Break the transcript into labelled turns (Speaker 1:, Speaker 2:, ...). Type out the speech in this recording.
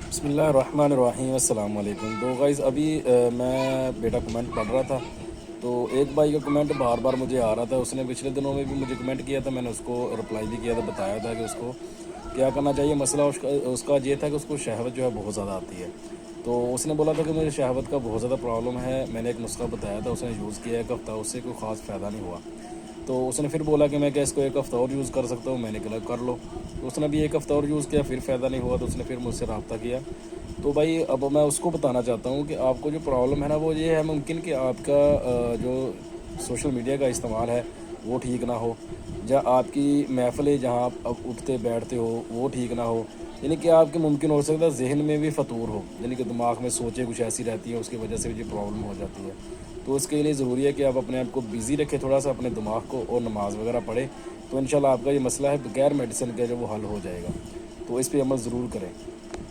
Speaker 1: بسم اللہ الرحمن الرحیم، السلام علیکم۔ تو غائز ابھی میں بیٹا کمنٹ پڑھ رہا تھا، تو ایک بھائی کا کمنٹ بار بار مجھے آ رہا تھا۔ اس نے پچھلے دنوں میں بھی مجھے کمنٹ کیا تھا، میں نے اس کو رپلائی بھی کیا تھا، بتایا تھا کہ اس کو کیا کرنا چاہیے۔ مسئلہ اس کا یہ تھا کہ اس کو شہوت جو ہے بہت زیادہ آتی ہے۔ تو اس نے بولا تھا کہ مجھے شہوت کا بہت زیادہ پرابلم ہے، میں نے ایک نسخہ بتایا تھا، اس نے یوز کیا ایک ہفتہ، اس سے کوئی خاص فائدہ نہیں ہوا۔ تو اس نے پھر بولا کہ میں کیا اس کو ایک ہفتہ اور یوز کر سکتا ہوں، میں نے کہا کر لو۔ تو اس نے بھی ایک ہفتہ اور یوز کیا، پھر فائدہ نہیں ہوا، تو اس نے پھر مجھ سے رابطہ کیا۔ تو بھائی اب میں اس کو بتانا چاہتا ہوں کہ آپ کو جو پرابلم ہے نا، وہ یہ ہے ممکن کہ آپ کا جو سوشل میڈیا کا استعمال ہے وہ ٹھیک نہ ہو، یا آپ کی محفلیں جہاں آپ اب اٹھتے بیٹھتے ہو وہ ٹھیک نہ ہو، یعنی کہ آپ کے ممکن ہو سکتا ہے ذہن میں بھی فطور ہو، یعنی کہ دماغ میں سوچیں کچھ ایسی رہتی ہیں، اس کی وجہ سے بھی یہ پرابلم ہو جاتی ہے۔ تو اس کے لیے ضروری ہے کہ آپ اپنے آپ کو بزی رکھیں تھوڑا سا، اپنے دماغ کو، اور نماز وغیرہ پڑھیں، تو انشاءاللہ آپ کا یہ مسئلہ ہے بغیر میڈیسن کے جو وہ حل ہو جائے گا۔ تو اس پہ عمل ضرور کریں۔